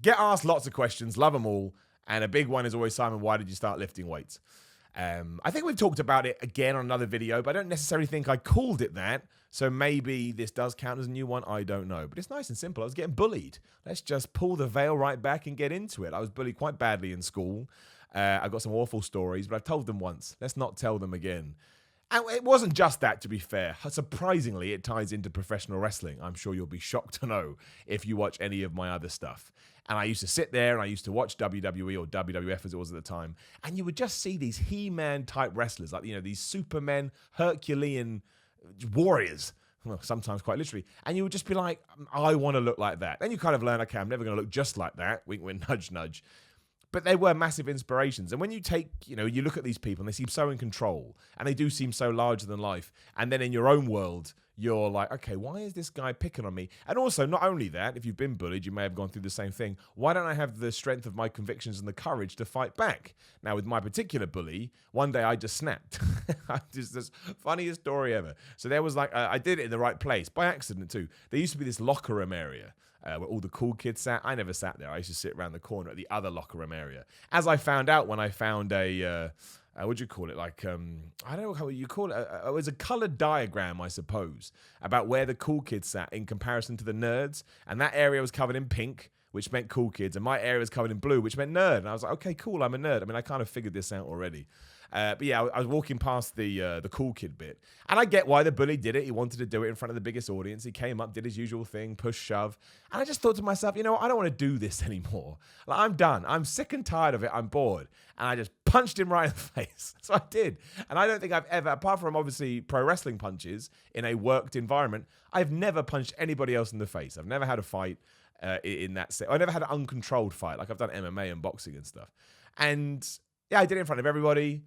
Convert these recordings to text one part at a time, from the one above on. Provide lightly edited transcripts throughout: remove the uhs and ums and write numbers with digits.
get asked lots of questions, love them all. And a big one is always, Simon, why did you start lifting weights? I think we've talked about it again on another video, but I don't necessarily think I called it that. So maybe this does count as a new one. I don't know. But it's nice and simple. I was getting bullied. Let's just pull the veil right back and get into it. I was bullied quite badly in school. I've got some awful stories, but I've told them once. Let's not tell them again. And it wasn't just that, to be fair. Surprisingly, it ties into professional wrestling. I'm sure you'll be shocked to know if you watch any of my other stuff. And I used to sit there and I used to watch WWE or WWF as it was at the time. And you would just see these He-Man type wrestlers, like, these Supermen, Herculean warriors. Well, sometimes quite literally. And you would just be like, I want to look like that. Then you kind of learn, okay, I'm never going to look just like that. Wink, wink, nudge, nudge. But they were massive inspirations. And when you take, you look at these people and they seem so in control and they do seem so larger than life. And then in your own world, you're like, okay, why is this guy picking on me? And also, not only that, if you've been bullied, you may have gone through the same thing. Why don't I have the strength of my convictions and the courage to fight back? Now, with my particular bully, one day I just snapped. Just this funniest story ever. So there was like, I did it in the right place, by accident too. There used to be this locker room area where all the cool kids sat. I never sat there. I used to sit around the corner at the other locker room area. As I found out when I found a... what do you call it? Like, I don't know how you call it. It was a colored diagram, I suppose, about where the cool kids sat in comparison to the nerds. And that area was covered in pink, which meant cool kids. And my area was covered in blue, which meant nerd. And I was like, okay, cool, I'm a nerd. I mean, I kind of figured this out already. But yeah, I was walking past the cool kid bit. And I get why the bully did it. He wanted to do it in front of the biggest audience. He came up, did his usual thing, push, shove. And I just thought to myself, I don't want to do this anymore. Like, I'm done. I'm sick and tired of it. I'm bored. And I just punched him right in the face. So I did. And I don't think I've ever, apart from obviously pro wrestling punches in a worked environment, I've never punched anybody else in the face. I've never had a fight in that set. I never had an uncontrolled fight. Like, I've done MMA and boxing and stuff. And yeah, I did it in front of everybody.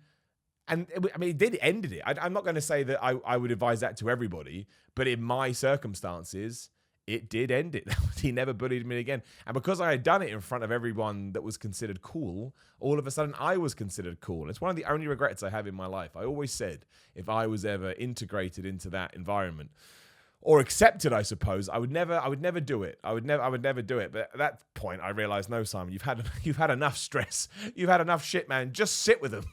And it ended it. I'm not going to say that I would advise that to everybody, but in my circumstances, it did end it. He never bullied me again. And because I had done it in front of everyone that was considered cool, all of a sudden I was considered cool. It's one of the only regrets I have in my life. I always said if I was ever integrated into that environment, or accepted, I suppose, I would never do it. I would never do it. But at that point, I realized, no, Simon, you've had enough stress. You've had enough shit, man. Just sit with them,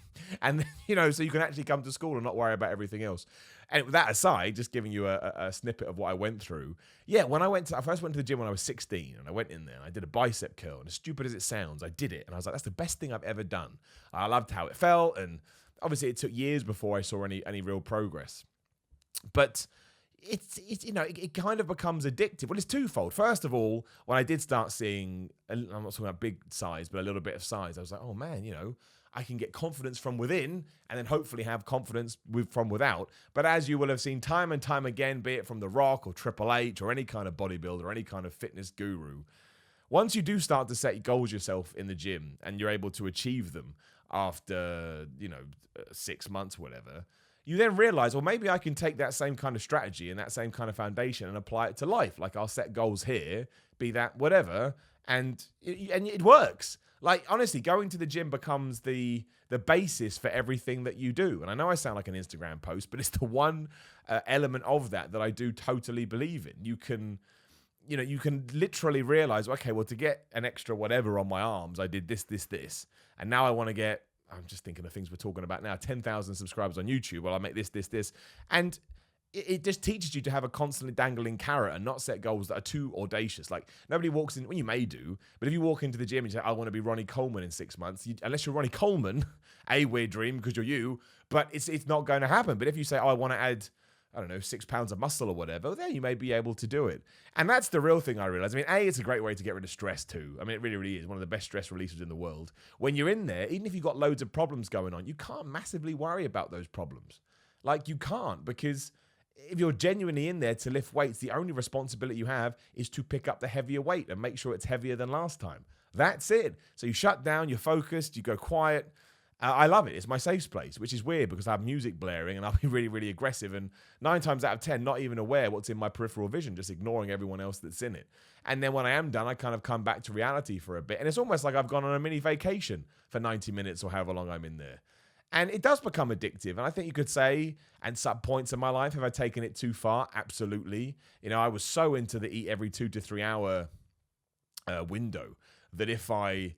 and so you can actually come to school and not worry about everything else. And with that aside, just giving you a snippet of what I went through. Yeah, when I first went to the gym when I was 16, and I went in there and I did a bicep curl. And as stupid as it sounds, I did it, and I was like, that's the best thing I've ever done. I loved how it felt, and obviously it took years before I saw any real progress. But it kind of becomes addictive. Well, it's twofold. First of all, when I did start seeing, I'm not talking about big size, but a little bit of size, I was like, oh man, I can get confidence from within and then hopefully have confidence from without. But as you will have seen time and time again, be it from The Rock or Triple H or any kind of bodybuilder or any kind of fitness guru, once you do start to set goals yourself in the gym and you're able to achieve them after, 6 months, whatever, you then realize, well, maybe I can take that same kind of strategy and that same kind of foundation and apply it to life. Like, I'll set goals here, be that whatever, and it works. Like, honestly, going to the gym becomes the basis for everything that you do. And I know I sound like an Instagram post, but it's the one element of that I do totally believe in. You can literally realize, okay, well, to get an extra whatever on my arms, I did this, and now I want to get, I'm just thinking of things we're talking about now, 10,000 subscribers on YouTube. Well, I'll make this. And it just teaches you to have a constantly dangling carrot and not set goals that are too audacious. Like, nobody walks in, well, you may do, but if you walk into the gym and you say, I want to be Ronnie Coleman in 6 months, unless you're Ronnie Coleman, a weird dream because you're you, but it's not going to happen. But if you say, I want to add, 6 pounds of muscle or whatever, then you may be able to do it. And that's the real thing I realize. I mean, it's a great way to get rid of stress too. I mean, it really, really is one of the best stress releases in the world. When you're in there, even if you've got loads of problems going on, you can't massively worry about those problems. Like, you can't, because if you're genuinely in there to lift weights, the only responsibility you have is to pick up the heavier weight and make sure it's heavier than last time. That's it. So you shut down, you're focused, you go quiet. I love it. It's my safe place, which is weird because I have music blaring and I'll be really, really aggressive. And 9 times out of 10, not even aware what's in my peripheral vision, just ignoring everyone else that's in it. And then when I am done, I kind of come back to reality for a bit. And it's almost like I've gone on a mini vacation for 90 minutes or however long I'm in there. And it does become addictive. And I think you could say, at some points in my life, have I taken it too far? Absolutely. I was so into the eat every 2 to 3 hour window that if I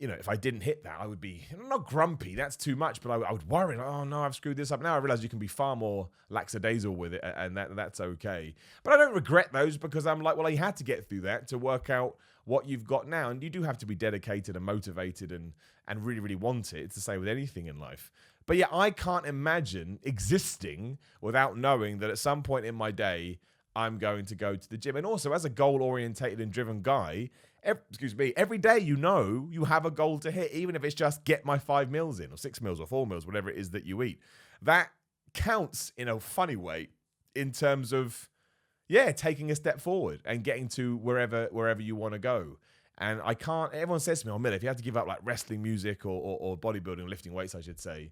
didn't hit that, I would be not grumpy. That's too much, but I would worry. Like, oh no, I've screwed this up. Now I realize you can be far more lackadaisical with it, and that's okay. But I don't regret those because I'm like, well, I had to get through that to work out what you've got now, and you do have to be dedicated and motivated and really, really want it. It's the same with anything in life. But yeah, I can't imagine existing without knowing that at some point in my day, I'm going to go to the gym. And also, as a goal-orientated and driven guy, every day you have a goal to hit, even if it's just get my 5 meals in, or 6 meals, or 4 meals, whatever it is that you eat. That counts in a funny way in terms of, taking a step forward and getting to wherever you want to go. And I can't, everyone says to me, oh, Miller, if you had to give up like wrestling music or bodybuilding, lifting weights, I should say,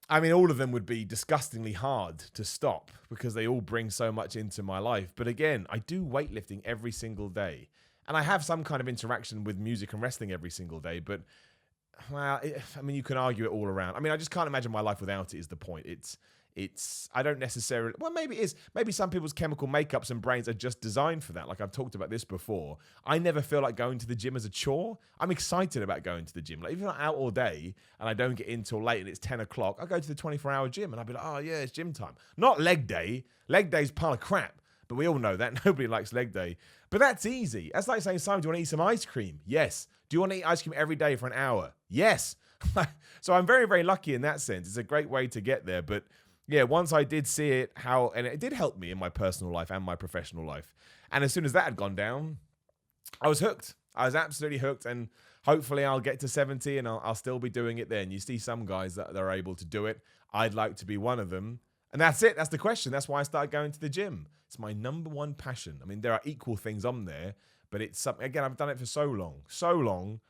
I mean, all of them would be disgustingly hard to stop because they all bring so much into my life. But again, I do weightlifting every single day. And I have some kind of interaction with music and wrestling every single day. But, well, you can argue it all around. I mean, I just can't imagine my life without it is the point. I don't necessarily, well, maybe it is. Maybe some people's chemical makeups and brains are just designed for that. Like I've talked about this before. I never feel like going to the gym as a chore. I'm excited about going to the gym. Like even if I'm out all day and I don't get in till late and it's 10 o'clock, I go to the 24-hour gym and I'll be like, oh yeah, it's gym time. Not leg day. Leg day's a pile of crap. But we all know that. Nobody likes leg day. But that's easy. That's like saying, Simon, do you want to eat some ice cream? Yes. Do you want to eat ice cream every day for an hour? Yes. So I'm very, very lucky in that sense. It's a great way to get there. But yeah, once I did see it, and it did help me in my personal life and my professional life. And as soon as that had gone down, I was hooked. I was absolutely hooked. And hopefully I'll get to 70 and I'll still be doing it then. You see some guys that are able to do it. I'd like to be one of them. And that's it. That's the question. That's why I started going to the gym. It's my number one passion. I mean, there are equal things on there, but it's something, again, I've done it for so long.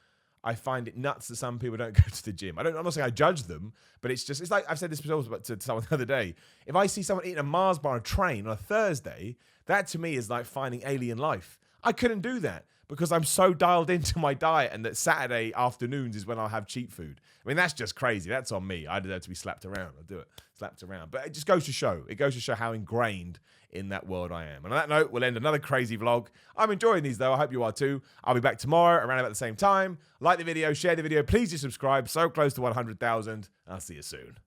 I find it nuts that some people don't go to the gym. I'm not saying I judge them, but it's like, I've said this before to someone the other day. If I see someone eating a Mars bar on a train on a Thursday, that to me is like finding alien life. I couldn't do that because I'm so dialed into my diet and that Saturday afternoons is when I'll have cheap food. I mean, that's just crazy. That's on me. I deserve to be slapped around. I'll do it. Slapped around. But it just goes to show. It goes to show how ingrained in that world I am. And on that note, we'll end another crazy vlog. I'm enjoying these though. I hope you are too. I'll be back tomorrow around about the same time. Like the video, share the video. Please do subscribe. So close to 100,000. I'll see you soon.